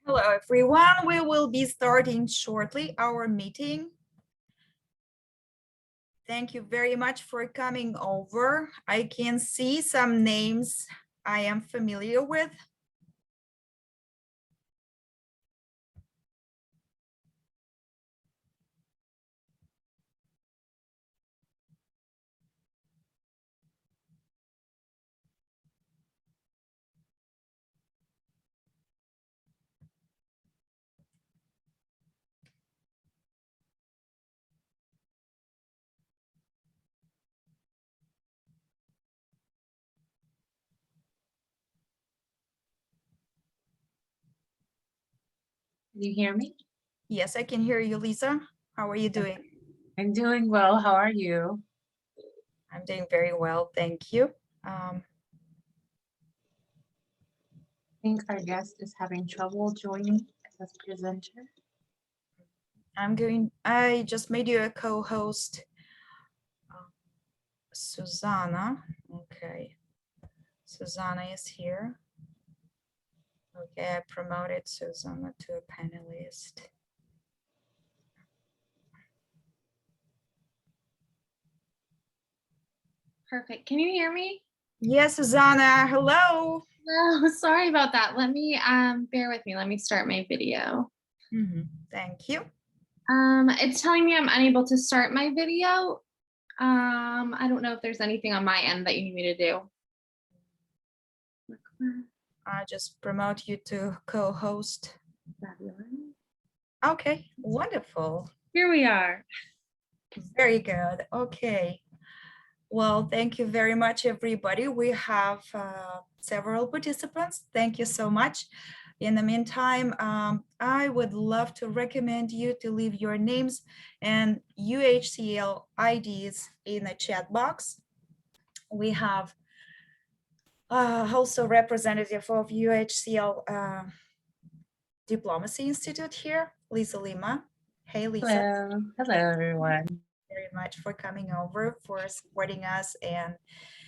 Hello, everyone. We will be starting shortly our meeting. Thank you very much for coming over. I can see some names I am familiar with. Can you hear me? Yes, I can hear you, Lisa. How are you doing? I'm doing well. How are you? I'm doing very well, thank you. I think our guest is having trouble joining as presenter. I just made you a co-host, Susanna. Okay, Susanna is here. Okay, I promoted Susanna to a panelist. Perfect. Can you hear me? Yes, Susanna, hello. No, sorry about that. Let me bear with me. Let me start my video. Thank you. It's telling me I'm unable to start my video. I don't know if there's anything on my end that you need me to do. I just promote you to co-host. Fabulous. Okay, wonderful. Here we are. Very good. Okay. Well, thank you very much, everybody. We have several participants. Thank you so much. In the meantime, I would love to recommend you to leave your names and UHCL IDs in the chat box. We have also representative of UHCL Diplomacy Institute here, Lisa Lima. Hey, Lisa. Hello everyone. Very much for coming over, for supporting us and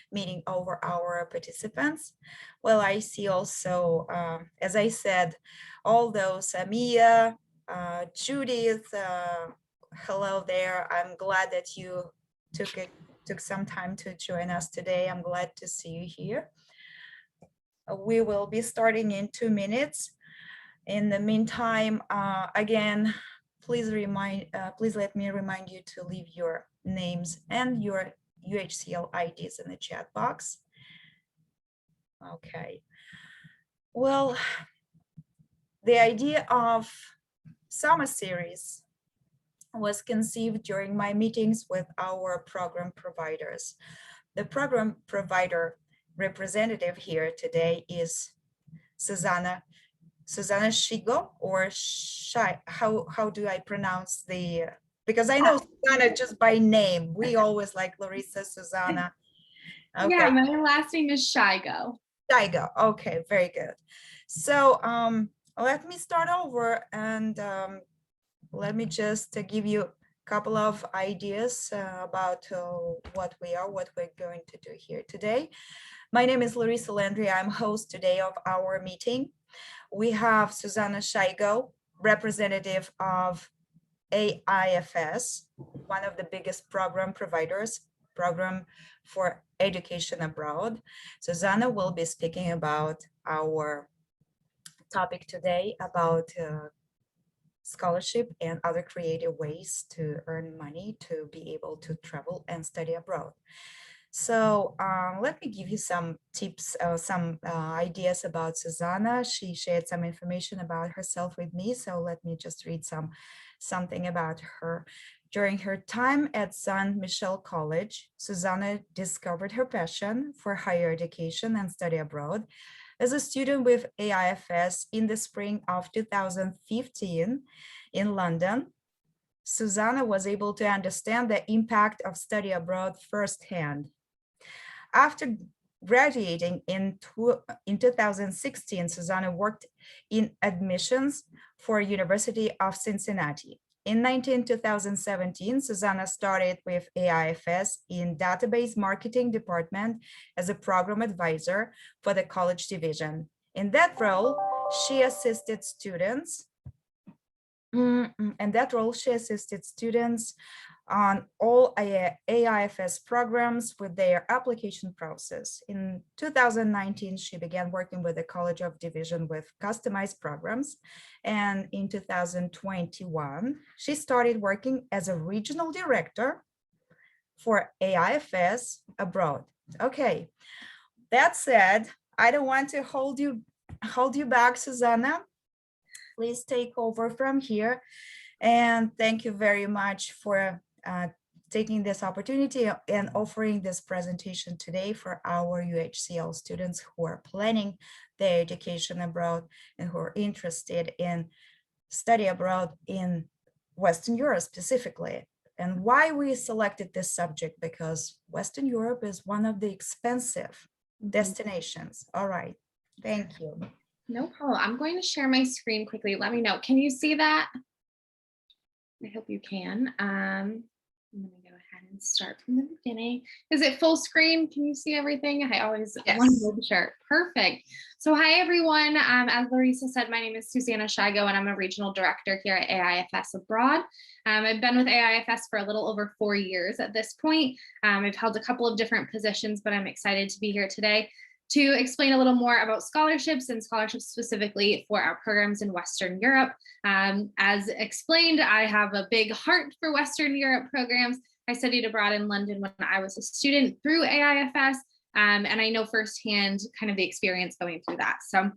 meeting over our participants. Well, I see also, as I said, all those, Mia, Judith, hello there. I'm glad that you took some time to join us today. I'm glad to see you here. We will be starting in 2 minutes. In the meantime, again, please let me remind you to leave your names and your UHCL IDs in the chat box. Okay. Well, the idea of summer series was conceived during my meetings with our program providers. The program provider representative here today is Susanna Shigo, or Shai, how do I pronounce the, because I know Susanna just by name. We always like Larissa, Susanna. Okay. Yeah, my last name is Shigo. Shigo, okay, very good. So let me start over and let me just give you a couple of ideas about what we're going to do here today. My name is Larissa Landry. I'm host today of our meeting. We have Susanna Shigo, representative of AIFs, one of the biggest program providers, program for education abroad. Susanna will be speaking about our topic today about scholarship and other creative ways to earn money to be able to travel and study abroad. So let me give you some tips, some ideas about Susanna. She shared some information about herself with me. So let me just read something about her. During her time at San Michel College, Susanna discovered her passion for higher education and study abroad. As a student with AIFs in the spring of 2015 in London, Susanna was able to understand the impact of study abroad firsthand. After graduating in 2016, Susanna worked in admissions for University of Cincinnati. In 2017, Susanna started with AIFS in database marketing department as a program advisor for the college division. In that role, she assisted students. And that role, she assisted students on all AIFS programs with their application process. In 2019, she began working with the College of Division with customized programs. And in 2021, she started working as a regional director for AIFS abroad. Okay, that said, I don't want to hold you back, Susanna. Please take over from here. And thank you very much for taking this opportunity and offering this presentation today for our UHCL students who are planning their education abroad and who are interested in study abroad in Western Europe specifically. And why we selected this subject, because Western Europe is one of the expensive destinations. All right, thank you. No problem. I'm going to share my screen quickly. Let me know. Can you see that? I hope you can. I'm going to go ahead and start from the beginning. Is it full screen? Can you see everything? I always want to make sure. Perfect. So hi, everyone. As Larissa said, my name is Susanna Shigo, and I'm a regional director here at AIFS Abroad. I've been with AIFS for a little over 4 years at this point. I've held a couple of different positions, but I'm excited to be here today to explain a little more about scholarships and scholarships specifically for our programs in Western Europe. As explained, I have a big heart for Western Europe programs. I studied abroad in London when I was a student through AIFS, and I know firsthand kind of the experience going through that. So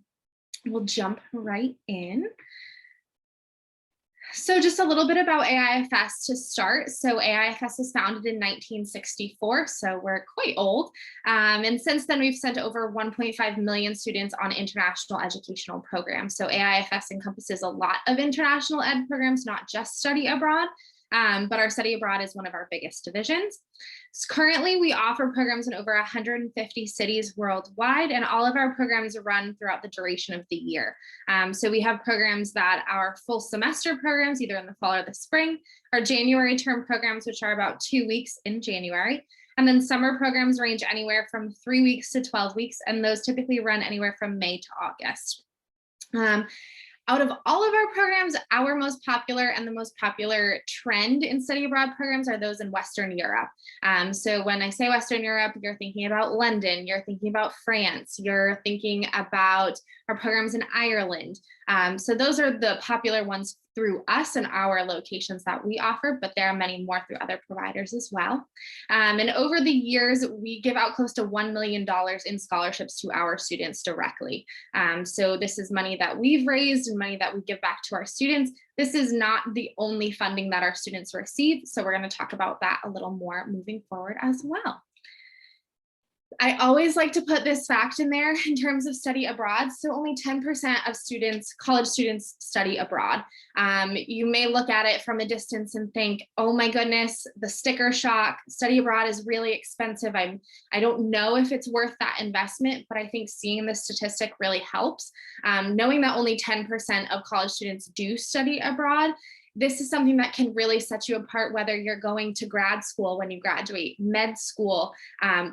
we'll jump right in. So just a little bit about AIFS to start. So AIFS was founded in 1964, so we're quite old. And since then, we've sent over 1.5 million students on international educational programs. So AIFS encompasses a lot of international ed programs, not just study abroad, but our study abroad is one of our biggest divisions. So currently, we offer programs in over 150 cities worldwide, and all of our programs run throughout the duration of the year. So we have programs that are full semester programs, either in the fall or the spring, our January term programs, which are about 2 weeks in January. And then summer programs range anywhere from 3 weeks to 12 weeks, and those typically run anywhere from May to August. Out of all of our programs, our most popular and the most popular trend in study abroad programs are those in Western Europe. So when I say Western Europe, you're thinking about London, you're thinking about France, you're thinking about our programs in Ireland. So those are the popular ones through us and our locations that we offer, but there are many more through other providers as well. And over the years, we give out close to $1 million in scholarships to our students directly. So this is money that we've raised and money that we give back to our students. This is not the only funding that our students receive. So we're going to talk about that a little more moving forward as well. I always like to put this fact in there in terms of study abroad. So only 10% of students, college students, study abroad. You may look at it from a distance and think, oh my goodness, the sticker shock, study abroad is really expensive. I don't know if it's worth that investment, but I think seeing the statistic really helps. Knowing that only 10% of college students do study abroad, this is something that can really set you apart, whether you're going to grad school when you graduate, med school,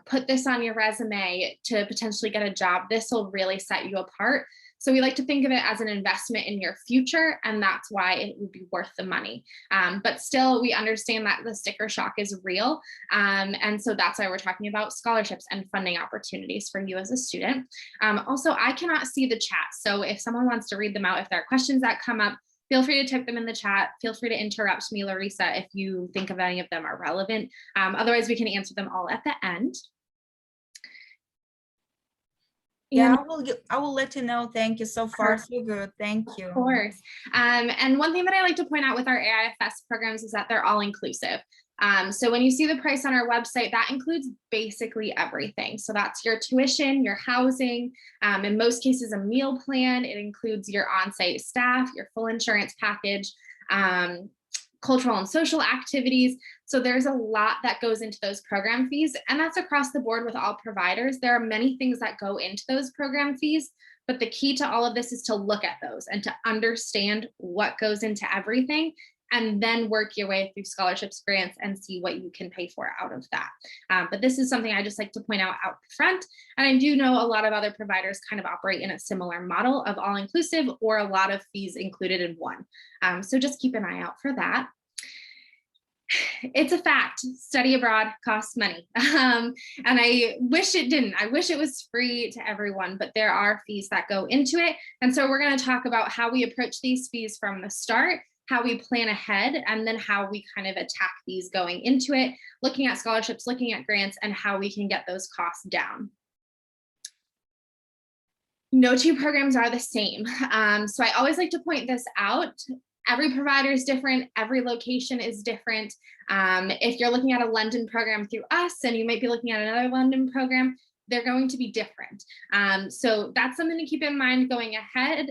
put this on your resume to potentially get a job. This will really set you apart. So we like to think of it as an investment in your future, and that's why it would be worth the money. But still, we understand that the sticker shock is real. And so that's why we're talking about scholarships and funding opportunities for you as a student. Also, I cannot see the chat. So if someone wants to read them out, if there are questions that come up, feel free to type them in the chat. Feel free to interrupt me, Larissa, if you think of any of them are relevant. Otherwise, we can answer them all at the end. Yeah, I will let you know. Thank you. So far, so good. Thank you. Of course. And one thing that I like to point out with our AIFS programs is that they're all inclusive. So when you see the price on our website, that includes basically everything. So that's your tuition, your housing, in most cases, a meal plan. It includes your on-site staff, your full insurance package, cultural and social activities. So there's a lot that goes into those program fees, and that's across the board with all providers. There are many things that go into those program fees, but the key to all of this is to look at those and to understand what goes into everything and then work your way through scholarships, grants, and see what you can pay for out of that. But this is something I just like to point out front. And I do know a lot of other providers kind of operate in a similar model of all inclusive or a lot of fees included in one. So just keep an eye out for that. It's a fact, study abroad costs money. And I wish it didn't. I wish it was free to everyone, but there are fees that go into it. And so we're going to talk about how we approach these fees from the start, how we plan ahead, and then how we kind of attack these going into it, looking at scholarships, looking at grants, and how we can get those costs down. No two programs are the same. So I always like to point this out. Every provider is different. Every location is different. If you're looking at a London program through us and you might be looking at another London program, they're going to be different. So that's something to keep in mind going ahead,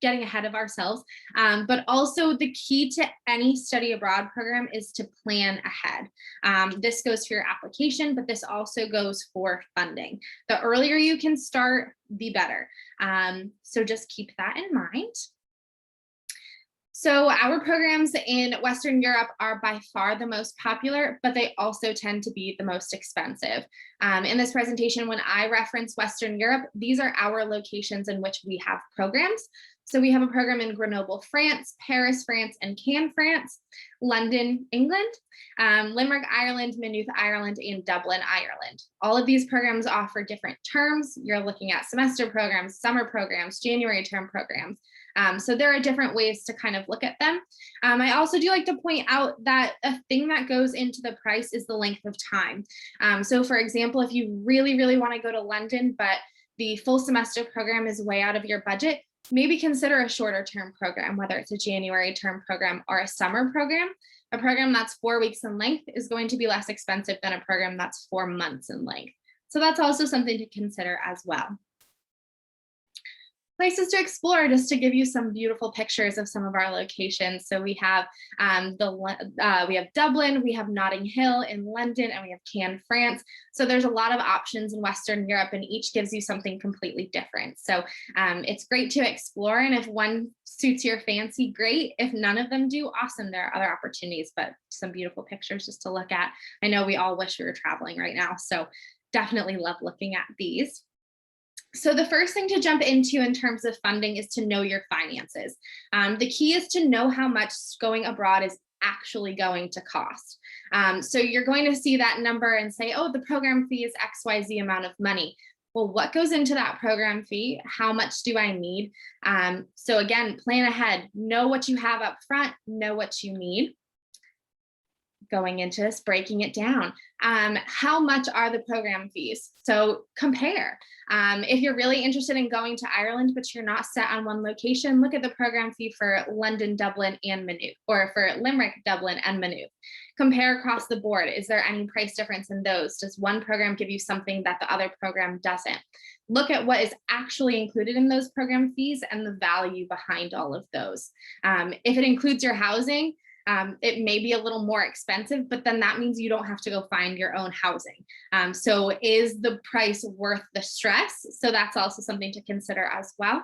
getting ahead of ourselves. But also the key to any study abroad program is to plan ahead. This goes for your application, but this also goes for funding. The earlier you can start, the better. So just keep that in mind. So our programs in Western Europe are by far the most popular, but they also tend to be the most expensive. In this presentation, when I reference Western Europe, these are our locations in which we have programs. So we have a program in Grenoble, France, Paris, France, and Cannes, France, London, England, Limerick, Ireland, Maynooth, Ireland, and Dublin, Ireland. All of these programs offer different terms. You're looking at semester programs, summer programs, January term programs. So there are different ways to kind of look at them. I also do like to point out that a thing that goes into the price is the length of time. So for example, if you really, really want to go to London, but the full semester program is way out of your budget, maybe consider a shorter term program, whether it's a January term program or a summer program. A program that's 4 weeks in length is going to be less expensive than a program that's 4 months in length. So that's also something to consider as well. Places to explore, just to give you some beautiful pictures of some of our locations. So we have we have Dublin, we have Notting Hill in London, and we have Cannes, France. So there's a lot of options in Western Europe, and each gives you something completely different. So it's great to explore, and if one suits your fancy, great. If none of them do, awesome. There are other opportunities, but some beautiful pictures just to look at. I know we all wish we were traveling right now, so definitely love looking at these. So the first thing to jump into in terms of funding is to know your finances. The key is to know how much going abroad is actually going to cost. So you're going to see that number and say, oh, the program fee is XYZ amount of money. Well, what goes into that program fee? How much do I need? So again, plan ahead, know what you have up front, know what you need. Going into this, breaking it down. How much are the program fees? So compare. If you're really interested in going to Ireland, but you're not set on one location, look at the program fee for London, Dublin, and Maynooth, or for Limerick, Dublin, and Maynooth. Compare across the board. Is there any price difference in those? Does one program give you something that the other program doesn't? Look at what is actually included in those program fees and the value behind all of those. If it includes your housing, it may be a little more expensive, but then that means you don't have to go find your own housing. So is the price worth the stress? So that's also something to consider as well.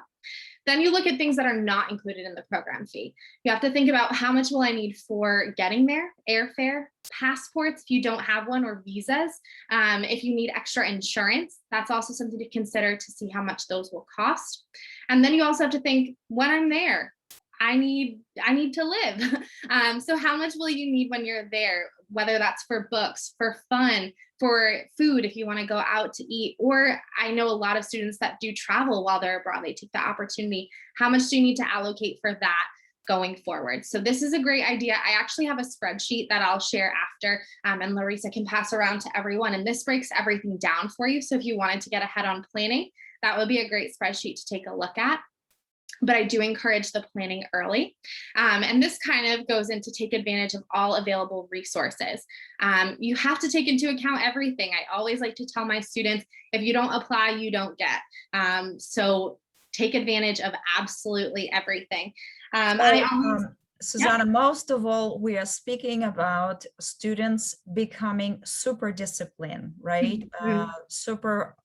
Then you look at things that are not included in the program fee. You have to think about how much will I need for getting there, airfare, passports if you don't have one, or visas. If you need extra insurance, that's also something to consider to see how much those will cost. And then you also have to think, when I'm there, I need to live. So how much will you need when you're there, whether that's for books, for fun, for food, if you want to go out to eat, or I know a lot of students that do travel while they're abroad, they take the opportunity. How much do you need to allocate for that going forward? So this is a great idea. I actually have a spreadsheet that I'll share after, and Larissa can pass around to everyone. And this breaks everything down for you. So if you wanted to get ahead on planning, that would be a great spreadsheet to take a look at. But I do encourage the planning early. And this kind of goes into take advantage of all available resources. You have to take into account everything. I always like to tell my students, if you don't apply, you don't get. So take advantage of absolutely everything. Susanna, most of all, we are speaking about students becoming super disciplined, right? Mm-hmm. Super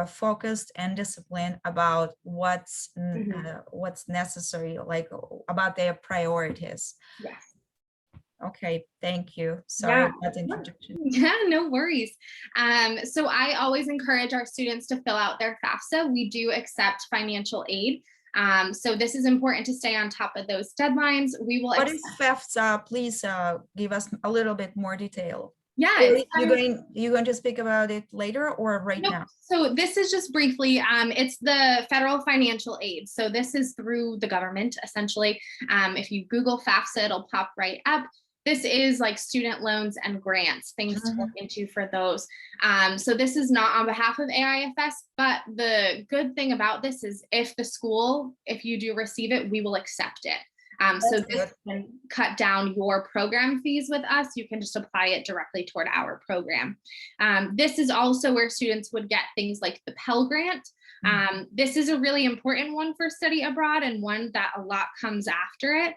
focused and disciplined about what's necessary, like about their priorities. Yes. Okay, thank you. Sorry Yeah. about the introduction. Yeah, no worries. So I always encourage our students to fill out their FAFSA. We do accept financial aid. So this is important to stay on top of those deadlines. We will What accept, is FAFSA? Please give us a little bit more detail. yeah, Or it's you're going to speak about it later or right Nope. now? So this is just briefly, it's the federal financial aid. So this is through the government, essentially. If you Google FAFSA, it'll pop right up. This is like student loans and grants, things to look into for those. So this is not on behalf of AIFS, but the good thing about this is if you do receive it, we will accept it. So this can cut down your program fees with us. You can just apply it directly toward our program. This is also where students would get things like the Pell Grant. This is a really important one for study abroad and one that a lot comes after it.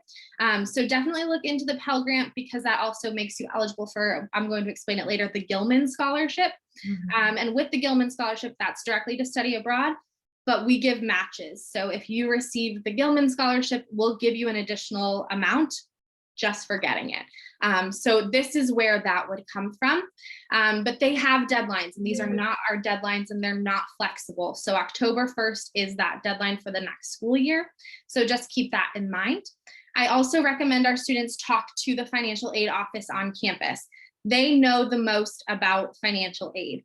So definitely look into the Pell Grant because that also makes you eligible for, I'm going to explain it later, the Gilman Scholarship. And with the Gilman Scholarship, that's directly to study abroad, but we give matches. So if you receive the Gilman Scholarship, we'll give you an additional amount just for getting it. So this is where that would come from. But they have deadlines and these are not our deadlines and they're not flexible. So October 1st is that deadline for the next school year. So just keep that in mind. I also recommend our students talk to the financial aid office on campus. They know the most about financial aid.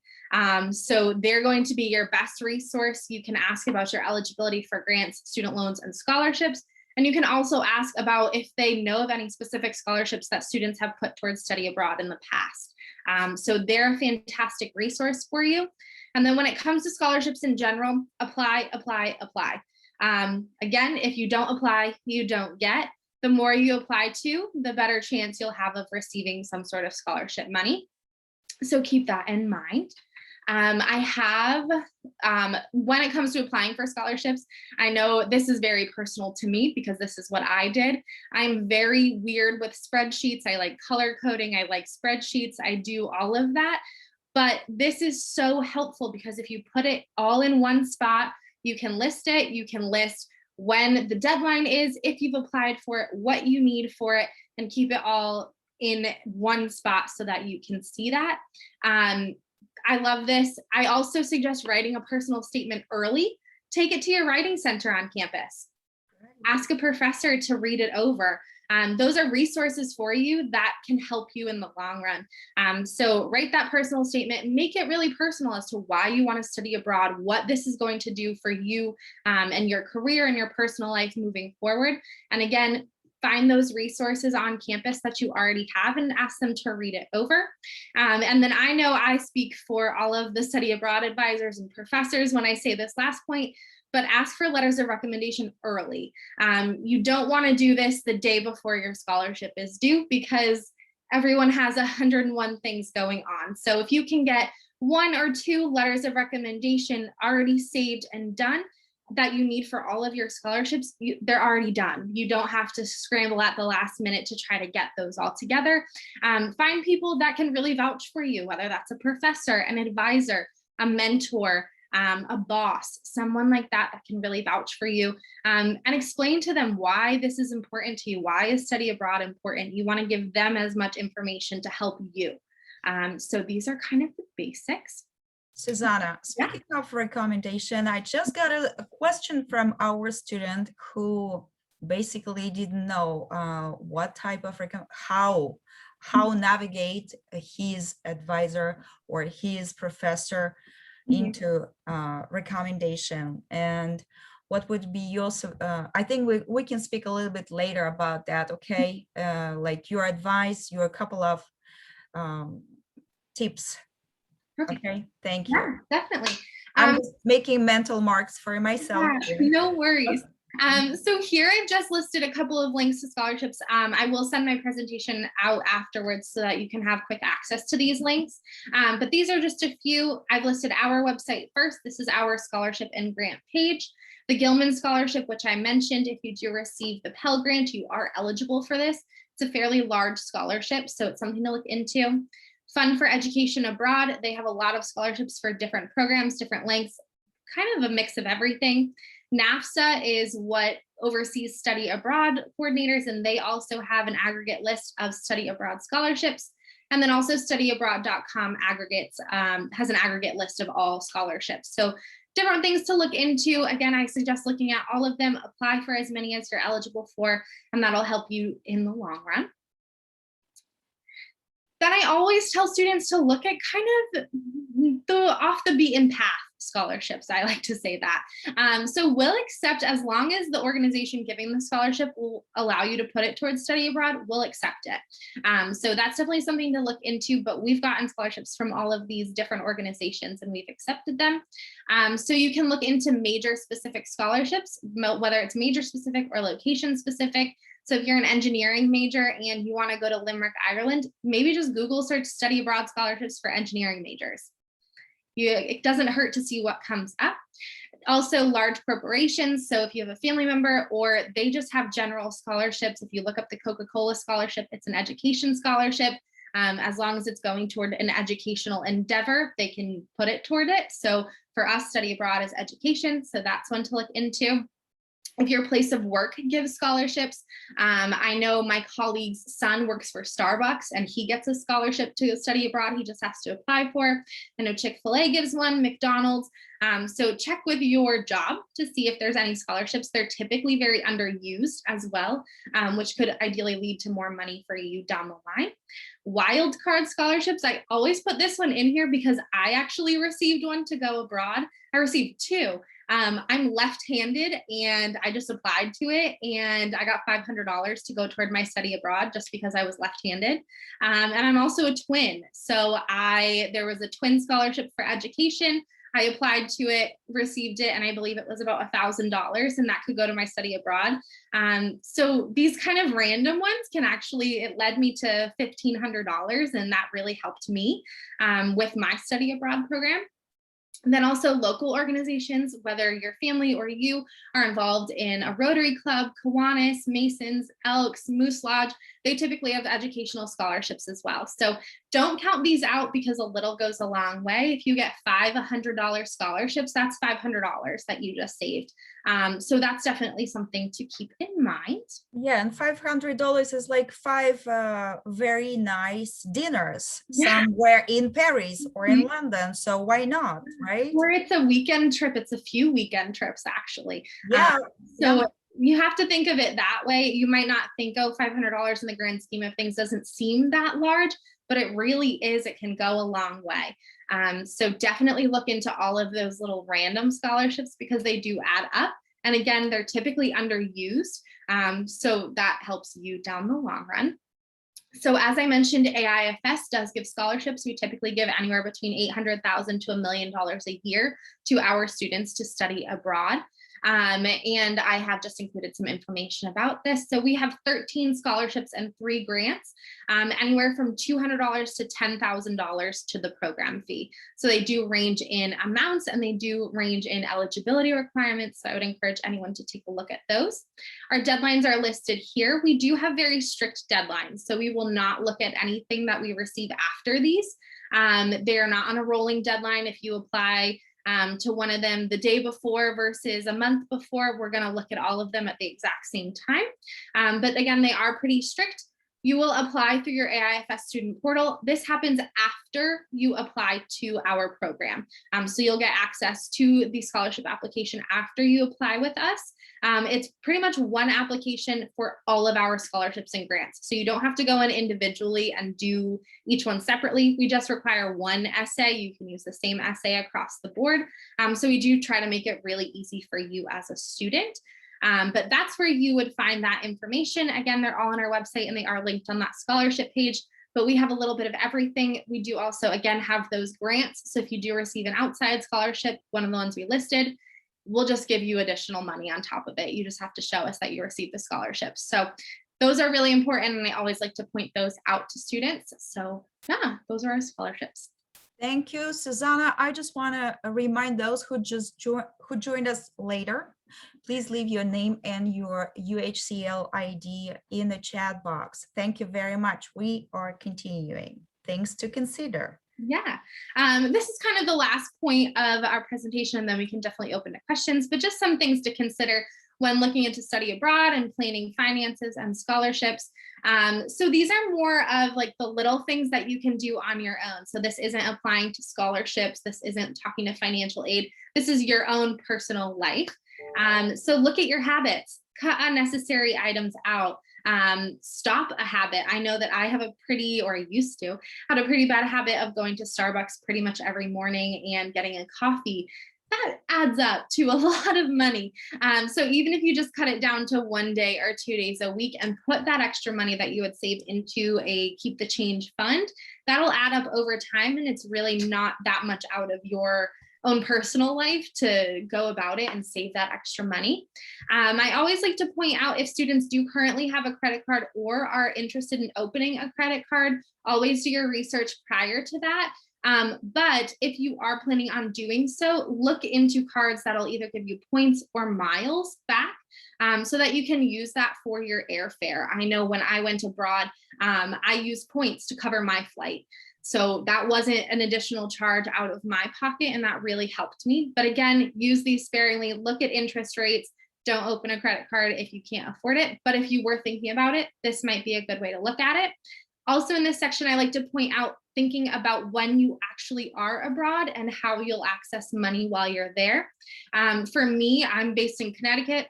So they're going to be your best resource. You can ask about your eligibility for grants, student loans, and scholarships. And you can also ask about if they know of any specific scholarships that students have put towards study abroad in the past. So they're a fantastic resource for you. And then when it comes to scholarships in general, apply, apply, apply. Again, if you don't apply, you don't get. The more you apply to, the better chance you'll have of receiving some sort of scholarship money. So keep that in mind. I have, when it comes to applying for scholarships, I know this is very personal to me because this is what I did. I'm very weird with spreadsheets. I like color coding. I like spreadsheets. I do all of that. But this is so helpful because if you put it all in one spot, you can list it. You can list when the deadline is, if you've applied for it, what you need for it, and keep it all in one spot so that you can see that. I love this. I also suggest writing a personal statement early. Take it to your writing center on campus. Ask a professor to read it over. Those are resources for you that can help you in the long run. So write that personal statement, make it really personal as to why you want to study abroad, what this is going to do for you and your career and your personal life moving forward. And again, find those resources on campus that you already have and ask them to read it over. And then I know I speak for all of the study abroad advisors and professors when I say this last point, but ask for letters of recommendation early. You don't want to do this the day before your scholarship is due because everyone has 101 things going on. So if you can get 1 or 2 letters of recommendation already saved and done that you need for all of your scholarships, they're already done. You don't have to scramble at the last minute to try to get those all together. Find people that can really vouch for you, whether that's a professor, an advisor, a mentor, a boss, someone like that that can really vouch for you, and explain to them why this is important to you. Why is study abroad important? You want to give them as much information to help you. So these are kind of the basics. Susanna, speaking of recommendation, I just got a question from our student who basically didn't know what type of how navigate his advisor or his professor into recommendation, and what would be your I think we can speak a little bit later about that, okay? Like your advice, your couple of tips. Okay, thank you. Yeah, definitely. I'm just making mental marks for myself. Yeah, no worries. So here I've just listed a couple of links to scholarships. I will send my presentation out afterwards so that you can have quick access to these links. But these are just a few. I've listed our website first. This is our scholarship and grant page. The Gilman Scholarship, which I mentioned, if you do receive the Pell Grant, you are eligible for this. It's a fairly large scholarship, so it's something to look into. Fund for Education Abroad. They have a lot of scholarships for different programs, different lengths, kind of a mix of everything. NAFSA is what oversees study abroad coordinators, and they also have an aggregate list of study abroad scholarships. And then also studyabroad.com aggregates has an aggregate list of all scholarships. So different things to look into. Again, I suggest looking at all of them, apply for as many as you're eligible for, and that'll help you in the long run. Then I always tell students to look at kind of the off the beaten path scholarships. I like to say that. So we'll accept, as long as the organization giving the scholarship will allow you to put it towards study abroad, we'll accept it. So that's definitely something to look into, but we've gotten scholarships from all of these different organizations and we've accepted them. So you can look into major specific scholarships, whether it's major specific or location specific. So if you're an engineering major and you want to go to Limerick, Ireland, maybe just Google search study abroad scholarships for engineering majors. It doesn't hurt to see what comes up. Also large corporations. So if you have a family member or they just have general scholarships, if you look up the Coca-Cola scholarship, it's an education scholarship. As long as it's going toward an educational endeavor, they can put it toward it. So for us, study abroad is education. So that's one to look into. If your place of work gives scholarships, I know my colleague's son works for Starbucks and he gets a scholarship to study abroad. He just has to apply for. I know Chick-fil-A gives one, McDonald's. So check with your job to see if there's any scholarships. They're typically very underused as well, which could ideally lead to more money for you down the line. Wild card scholarships, I always put this one in here because I actually received one to go abroad. I received two. I'm left-handed and I just applied to it and I got $500 to go toward my study abroad just because I was left-handed. And I'm also a twin. So there was a twin scholarship for education. I applied to it, received it, and I believe it was about $1,000 and that could go to my study abroad. So these kind of random ones can actually, it led me to $1,500 and that really helped me with my study abroad program. And then also local organizations, whether your family or you are involved in a Rotary Club, Kiwanis, Masons, Elks, Moose Lodge, they typically have educational scholarships as well. So don't count these out because a little goes a long way. If you get five $100 scholarships, that's $500 that you just saved. So that's definitely something to keep in mind. Yeah, and $500 is like five very nice dinners somewhere in Paris or in London. So why not, right? Or it's a weekend trip. It's a few weekend trips, actually. Yeah. So you have to think of it that way. You might not think, oh, $500 in the grand scheme of things doesn't seem that large, but it really is. It can go a long way. So definitely look into all of those little random scholarships because they do add up. And again, they're typically underused. So that helps you down the long run. So as I mentioned, AIFs does give scholarships. We typically give anywhere between $800,000 to $1 million a year to our students to study abroad. And I have just included some information about this. So we have 13 scholarships and 3 grants, anywhere from $200 to $10,000 to the program fee. So they do range in amounts and they do range in eligibility requirements. So I would encourage anyone to take a look at those. Our deadlines are listed here. We do have very strict deadlines. So we will not look at anything that we receive after these. They are not on a rolling deadline. If you apply to one of them the day before versus a month before, we're going to look at all of them at the exact same time. But again, they are pretty strict. You will apply through your AIFS student portal. This happens after you apply to our program. So you'll get access to the scholarship application after you apply with us. It's pretty much one application for all of our scholarships and grants. So you don't have to go in individually and do each one separately. We just require one essay. You can use the same essay across the board. So we do try to make it really easy for you as a student. But that's where you would find that information. Again, they're all on our website and they are linked on that scholarship page, but we have a little bit of everything. We do also, again, have those grants. So if you do receive an outside scholarship, one of the ones we listed, we'll just give you additional money on top of it. You just have to show us that you received the scholarship. So those are really important. And I always like to point those out to students. So yeah, those are our scholarships. Thank you, Susanna. I just want to remind those who joined us later, please leave your name and your UHCL ID in the chat box. Thank you very much. We are continuing. Things to consider. Yeah, this is kind of the last point of our presentation, and then we can definitely open to questions, but just some things to consider when looking into study abroad and planning finances and scholarships. So these are more of like the little things that you can do on your own. So this isn't applying to scholarships. This isn't talking to financial aid. This is your own personal life. So look at your habits, cut unnecessary items out. Stop a habit. I know that I have a pretty, or I used to, had a pretty bad habit of going to Starbucks pretty much every morning and getting a coffee. That adds up to a lot of money. So even if you just cut it down to 1 day or 2 days a week and put that extra money that you would save into a keep the change fund, that'll add up over time. And it's really not that much out of your own personal life to go about it and save that extra money. I always like to point out, if students do currently have a credit card or are interested in opening a credit card, always do your research prior to that. But if you are planning on doing so, look into cards that'll either give you points or miles back, so that you can use that for your airfare. I know when I went abroad, I used points to cover my flight. So that wasn't an additional charge out of my pocket, and that really helped me. But again, use these sparingly, look at interest rates. Don't open a credit card if you can't afford it. But if you were thinking about it, this might be a good way to look at it. Also in this section, I like to point out thinking about when you actually are abroad and how you'll access money while you're there. For me, I'm based in Connecticut,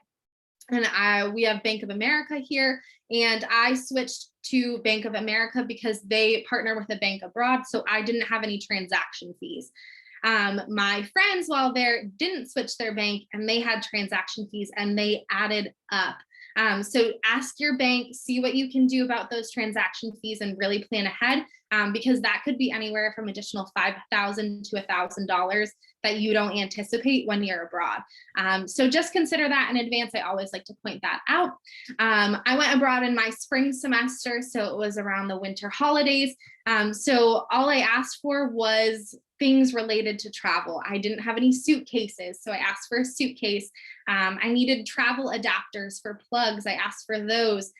and we have Bank of America here, and I switched to Bank of America because they partner with a bank abroad, so I didn't have any transaction fees. My friends, while there, didn't switch their bank, and they had transaction fees, and they added up. So ask your bank, see what you can do about those transaction fees, and really plan ahead, because that could be anywhere from additional $5,000 to $1,000 that you don't anticipate when you're abroad. So just consider that in advance. I always like to point that out. I went abroad in my spring semester, so it was around the winter holidays. So all I asked for was things related to travel. I didn't have any suitcases, so I asked for a suitcase. I needed travel adapters for plugs. I asked for those.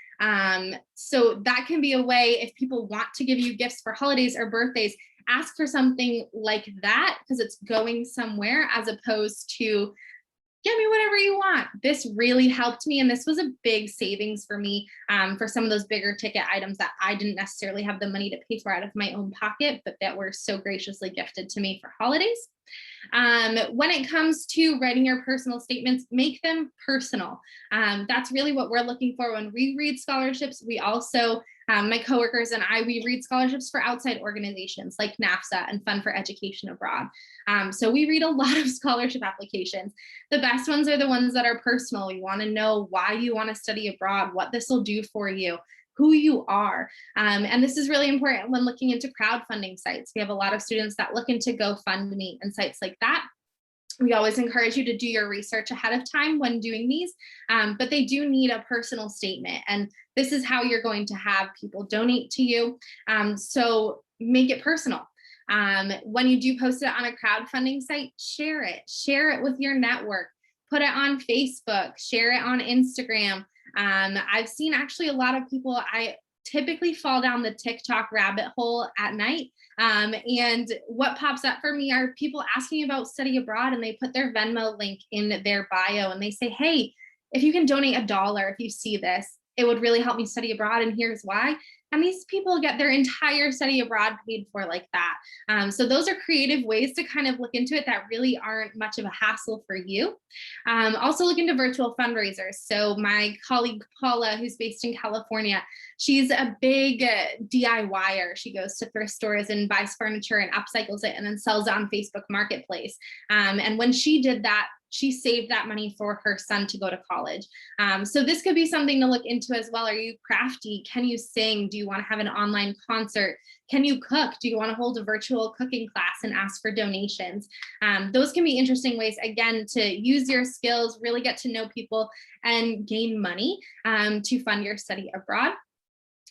So that can be a way, if people want to give you gifts for holidays or birthdays, ask for something like that, because it's going somewhere, as opposed to give me whatever you want. This really helped me, and this was a big savings for me, for some of those bigger ticket items that I didn't necessarily have the money to pay for out of my own pocket, but that were so graciously gifted to me for holidays. When it comes to writing your personal statements, make them personal. That's really what we're looking for when we read scholarships. We also, my coworkers and I, we read scholarships for outside organizations like NAFSA and Fund for Education Abroad. So we read a lot of scholarship applications. The best ones are the ones that are personal. You want to know why you want to study abroad, what this will do for you, who you are. And this is really important when looking into crowdfunding sites. We have a lot of students that look into GoFundMe and sites like that. We always encourage you to do your research ahead of time when doing these, but they do need a personal statement. And this is how you're going to have people donate to you. So make it personal. When you do post it on a crowdfunding site, share it with your network, put it on Facebook, share it on Instagram. I've seen actually a lot of people, I typically fall down the TikTok rabbit hole at night. And what pops up for me are people asking about study abroad, and they put their Venmo link in their bio, and they say, hey, if you can donate $1, if you see this, it would really help me study abroad, and here's why. And these people get their entire study abroad paid for like that. So those are creative ways to kind of look into it that really aren't much of a hassle for you. Also look into virtual fundraisers. So my colleague Paula, who's based in California, she's a big DIYer. She goes to thrift stores and buys furniture and upcycles it and then sells it on Facebook Marketplace. And when she did that, she saved that money for her son to go to college. So this could be something to look into as well. Are you crafty? Can you sing? Do you want to have an online concert? Can you cook? Do you want to hold a virtual cooking class and ask for donations? Those can be interesting ways, again, to use your skills, really get to know people, and gain money to fund your study abroad.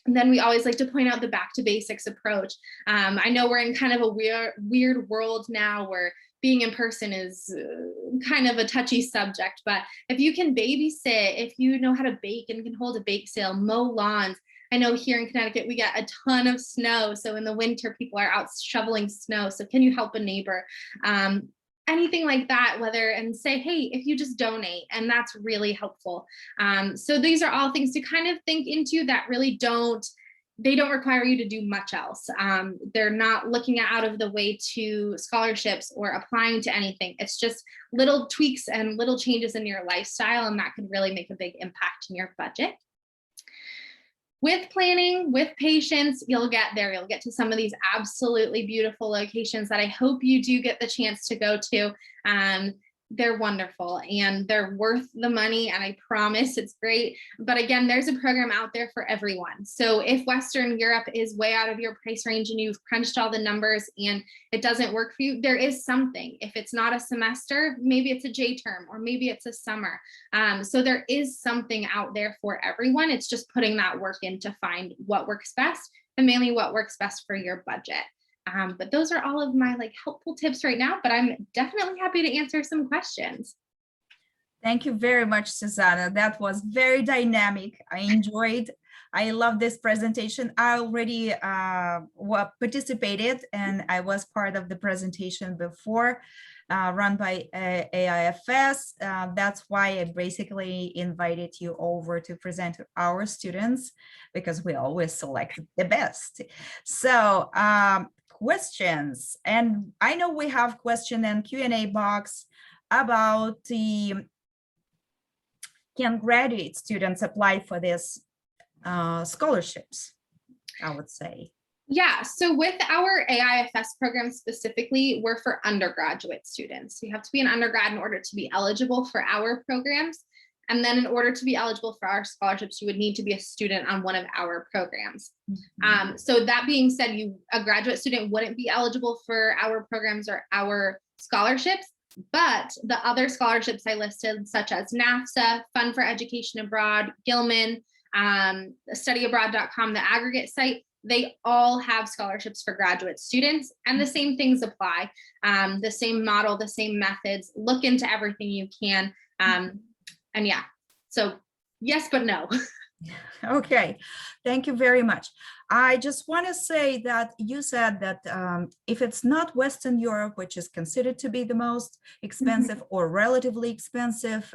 And then we always like to point out the back to basics approach. I know we're in kind of a weird world now where being in person is kind of a touchy subject, but if you can babysit, if you know how to bake and can hold a bake sale, mow lawns, I know here in Connecticut, we get a ton of snow. So in the winter, people are out shoveling snow. So can you help a neighbor? Anything like that, and say, hey, if you just donate, and that's really helpful. So these are all things to kind of think into that really don't require you to do much else. They're not looking out of the way to scholarships or applying to anything. It's just little tweaks and little changes in your lifestyle, and that could really make a big impact in your budget. With planning, with patience, you'll get there. You'll get to some of these absolutely beautiful locations that I hope you do get the chance to go to. They're wonderful and they're worth the money, and I promise it's great. But again, there's a program out there for everyone. So if Western Europe is way out of your price range and you've crunched all the numbers and it doesn't work for you, there is something. If it's not a semester, maybe it's a J term, or maybe it's a summer. So there is something out there for everyone. It's just putting that work in to find what works best, and mainly what works best for your budget. But those are all of my helpful tips right now, but I'm definitely happy to answer some questions. Thank you very much, Susanna. That was very dynamic. I love this presentation. I already participated, and I was part of the presentation before, run by AIFs. That's why I basically invited you over to present to our students, because we always select the best. So questions, and I know we have question and Q&A box about can graduate students apply for this scholarships, I would say. Yeah, so with our AIFS program specifically, we're for undergraduate students. You have to be an undergrad in order to be eligible for our programs. And then in order to be eligible for our scholarships, you would need to be a student on one of our programs. Mm-hmm. So that being said, a graduate student wouldn't be eligible for our programs or our scholarships, but the other scholarships I listed, such as NAFSA, Fund for Education Abroad, Gilman, studyabroad.com, the aggregate site, they all have scholarships for graduate students, and the same things apply. The same model, the same methods. Look into everything you can. And yeah, so yes, but no. Okay, thank you very much. I just want to say that you said that if it's not Western Europe, which is considered to be the most expensive or relatively expensive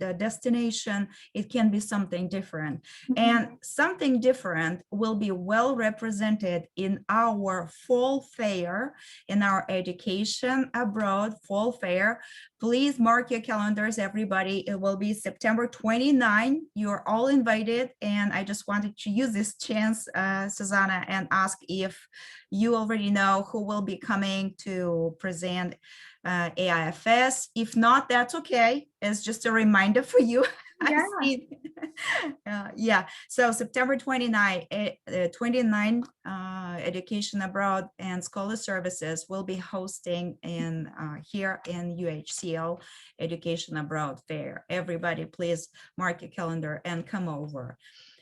destination, it can be something different. And something different will be well represented in our fall fair, in our Education Abroad fall fair. Please mark your calendars, everybody. It will be September 29. You're all invited. And I just wanted to use this chance, Susanna, and ask if you already know who will be coming to present AIFS. If not, that's okay. It's just a reminder for you. Yeah. I see. Yeah, so September 29, Education Abroad and Scholar Services will be hosting here in UHCL Education Abroad Fair. Everybody, please mark your calendar and come over.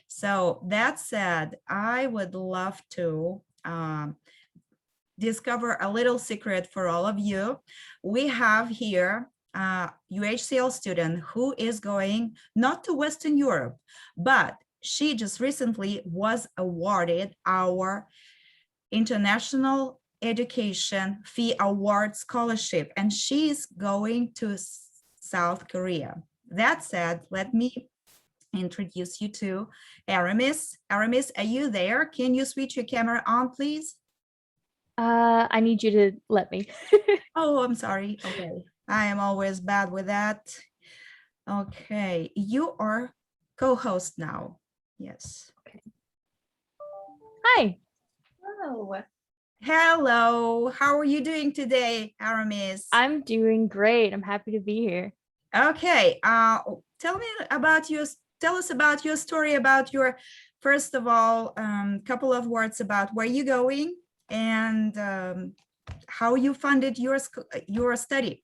So that said, I would love to discover a little secret for all of you. We have here UHCL student who is going not to Western Europe, but she just recently was awarded our International Education Fee Award Scholarship, and she's going to South Korea. That said, let me introduce you to Aramis. Aramis, are you there? Can you switch your camera on, please? I need you to let me. Oh, I'm sorry. Okay. I am always bad with that. Okay. You are co-host now. Yes. Okay. Hi. Hello. Hello. How are you doing today, Aramis? I'm doing great. I'm happy to be here. Okay. Tell us about your story, about your, first of all, couple of words about where you're going and how you funded your study.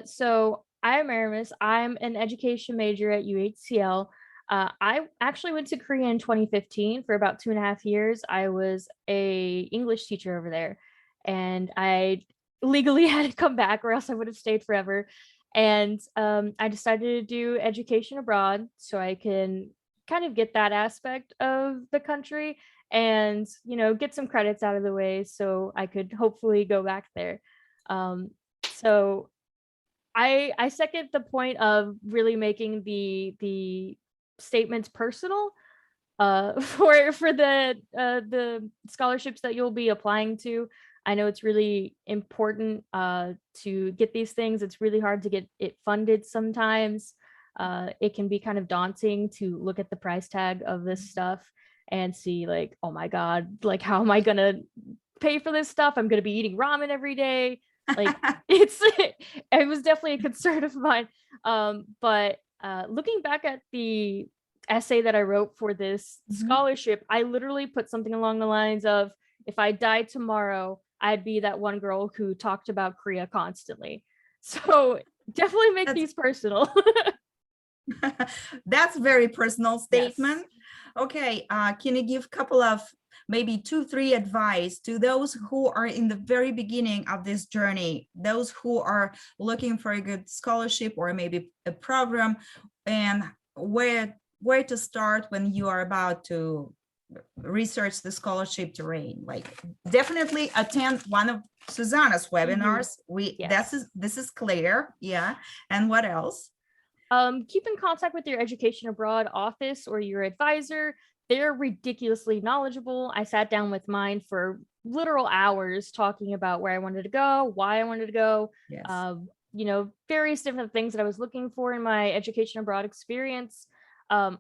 So I'm Aramis. I'm an education major at UHCL. I actually went to Korea in 2015 for about 2.5 years. I was a English teacher over there, and I legally had to come back or else I would have stayed forever. And I decided to do education abroad so I can kind of get that aspect of the country and, you know, get some credits out of the way so I could hopefully go back there. So I second the point of really making the statements personal for the scholarships that you'll be applying to. I know it's really important to get these things. It's really hard to get it funded sometimes. It can be kind of daunting to look at the price tag of this stuff and see like, oh my God, like how am I gonna pay for this stuff? I'm gonna be eating ramen every day. Like it was definitely a concern of mine. But looking back at the essay that I wrote for this scholarship, I literally put something along the lines of, if I died tomorrow, I'd be that one girl who talked about Korea constantly. So definitely make these personal. That's very personal statement. Yes. Okay, can you give a couple of maybe 2-3 advice to those who are in the very beginning of this journey, those who are looking for a good scholarship or maybe a program, and where to start when you are about to research the scholarship terrain? Like, definitely attend one of Susanna's webinars. Yes. This is clear. Yeah. And what else? Keep in contact with your education abroad office or your advisor. They're ridiculously knowledgeable. I sat down with mine for literal hours talking about where I wanted to go, why I wanted to go, Yes. you know, various different things that I was looking for in my education abroad experience.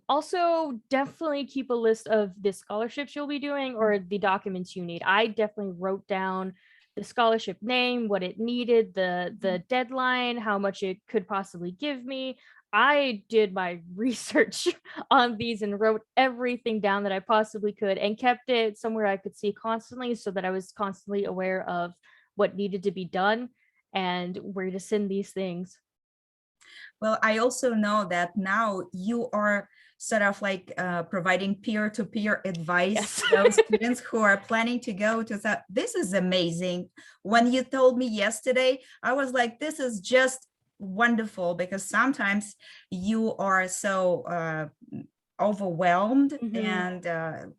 Also, definitely keep a list of the scholarships you'll be doing or the documents you need. I definitely wrote down the scholarship name, what it needed, the deadline, how much it could possibly give me. I did my research on these and wrote everything down that I possibly could and kept it somewhere I could see constantly so that I was constantly aware of what needed to be done and where to send these things. Well, I also know that now you are sort of like providing peer-to-peer advice Yes. to those students who are planning to go to that. This is amazing. When you told me yesterday, I was like, this is just wonderful, because sometimes you are so overwhelmed, and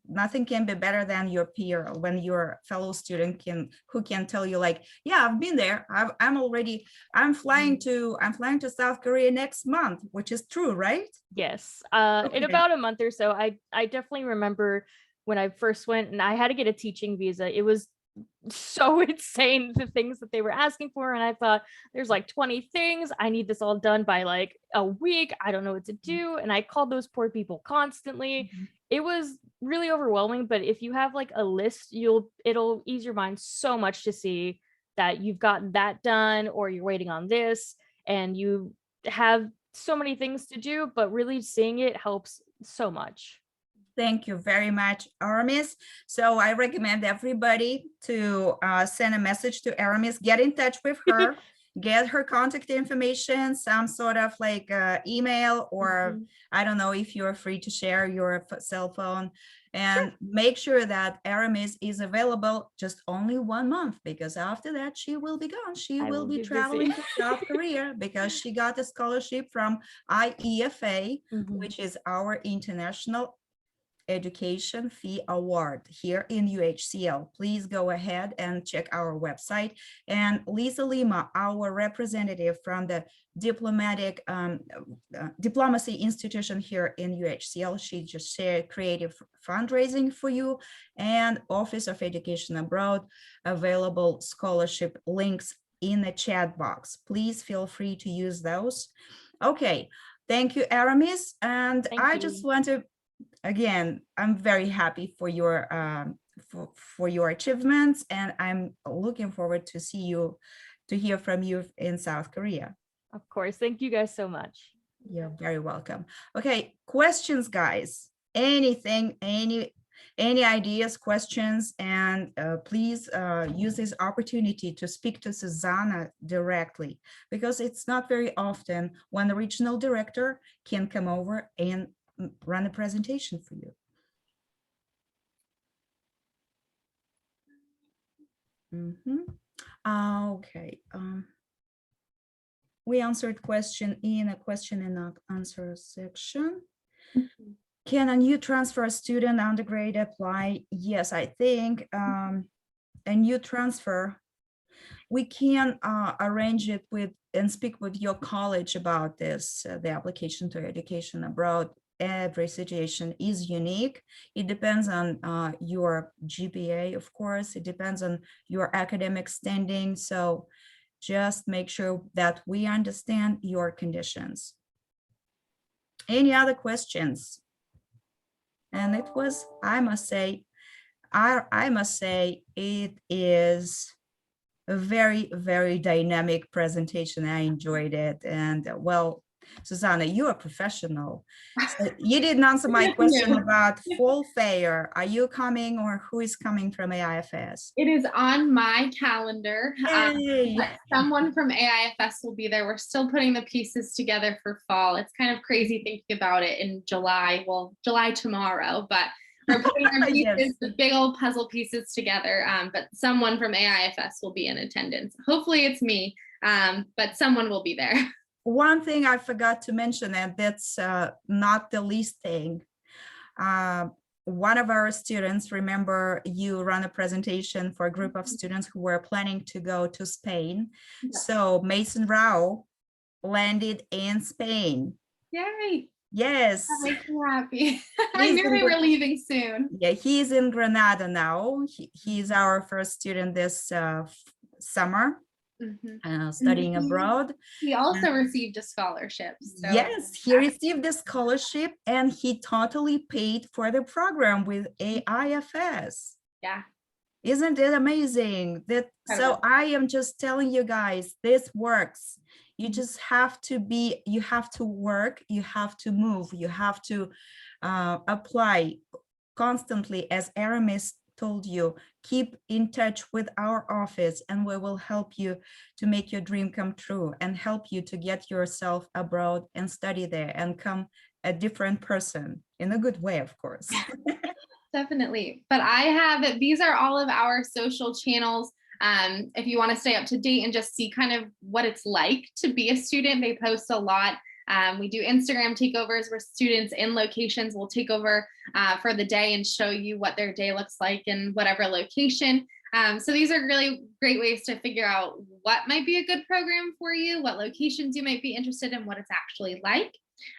nothing can be better than your peer, when your fellow student who can tell you like, yeah, I've been there, I'm flying to South Korea next month, which is true, right? Yes. Okay. In about a month or so, I definitely remember when I first went and I had to get a teaching visa. It was so insane, the things that they were asking for, and I thought, there's like 20 things, I need this all done by like a week, I don't know what to do, and I called those poor people constantly. It was really overwhelming, but if you have like a list, it'll ease your mind so much to see that you've gotten that done or you're waiting on this, and you have so many things to do, but really seeing it helps so much. Thank you very much, Aramis. So I recommend everybody to send a message to Aramis, get in touch with her, get her contact information, some sort of like email, or I don't know if you're free to share your cell phone, and make sure that Aramis is available just only 1 month, because after that she will be gone. She will be traveling to South Korea because she got a scholarship from AIFs, which is our International Education Fee Award here in UHCL. Please go ahead and check our website. And Lisa Lima, our representative from the diplomacy institution here in UHCL, she just shared creative fundraising for you, and Office of Education Abroad available scholarship links in the chat box. Please feel free to use those. Okay, thank you, Aramis. And I just want to, again, I'm very happy for your achievements, and I'm looking forward to hear from you in South Korea. Of course. Thank you guys so much. You're very welcome. Okay, questions, guys. Anything, any ideas, questions, and please use this opportunity to speak to Susanna directly, because it's not very often when the regional director can come over and run a presentation for you. Okay. We answered question in a question and answer section. Can a new transfer student undergrad apply? Yes, I think a new transfer, we can arrange it with and speak with your college about this, the application to education abroad. Every situation is unique. It depends on your GPA, of course. It depends on your academic standing. So just make sure that we understand your conditions. Any other questions? And it was, I must say, it is a very, very dynamic presentation. I enjoyed it. And well, Susanna, you're a professional. So you didn't answer my question about fall fair. Are you coming or who is coming from AIFS? It is on my calendar. Hey. But someone from AIFS will be there. We're still putting the pieces together for fall. It's kind of crazy thinking about it in July. Well, July tomorrow, but we're putting our pieces, Yes. the big old puzzle pieces together. But someone from AIFS will be in attendance. Hopefully it's me, but someone will be there. One thing I forgot to mention, and that's not the least thing. One of our students, remember you ran a presentation for a group of students who were planning to go to Spain. Yes. So Mason Rao landed in Spain. Yay. Yes. That makes me happy. I He's knew in they were Gr- leaving soon. Yeah, he's in Granada now. He's our first student this summer, Mhm. studying abroad. He also received a scholarship. So Yes, he received a scholarship and he totally paid for the program with AIFS. yeah. Isn't it amazing? That so Incredible. I am just telling you guys, this works. You just have to be, you have to work, you have to move, you have to apply constantly, as Aramis told you. Keep in touch with our office and we will help you to make your dream come true and help you to get yourself abroad and study there and come a different person in a good way, of course. Definitely. But these are all of our social channels. If you want to stay up to date and just see kind of what it's like to be a student, they post a lot. We do Instagram takeovers where students in locations will take over for the day and show you what their day looks like in whatever location. So these are really great ways to figure out what might be a good program for you, what locations you might be interested in, what it's actually like.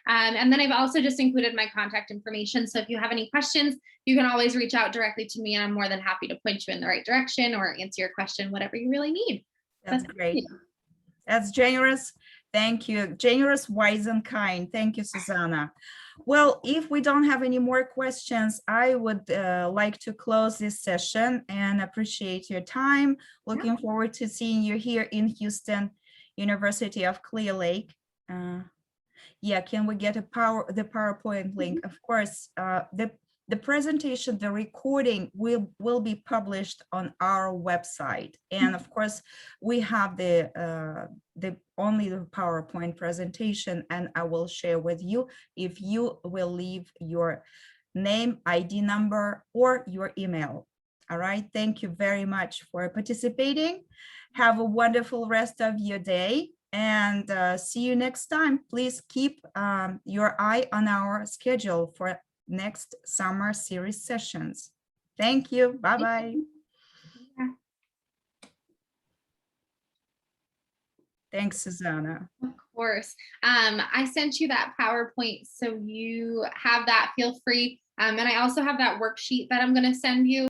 And then I've also just included my contact information. So if you have any questions, you can always reach out directly to me and I'm more than happy to point you in the right direction or answer your question, whatever you really need. That's great. That's generous. Thank you. Generous, wise, and kind. Thank you, Susanna. Well, if we don't have any more questions, I would like to close this session and appreciate your time. Looking forward to seeing you here in Houston, University of Clear Lake. Yeah, can we get the PowerPoint link? Of course, the presentation, the recording will be published on our website. And of course, we have only the PowerPoint presentation, and I will share with you if you will leave your name, ID number, or your email. All right, thank you very much for participating. Have a wonderful rest of your day. And see you next time. Please keep your eye on our schedule for next summer series sessions. Thank you. Bye-bye. Thanks, Susanna. Of course. I sent you that PowerPoint, so you have that. Feel free. And I also have that worksheet that I'm going to send you.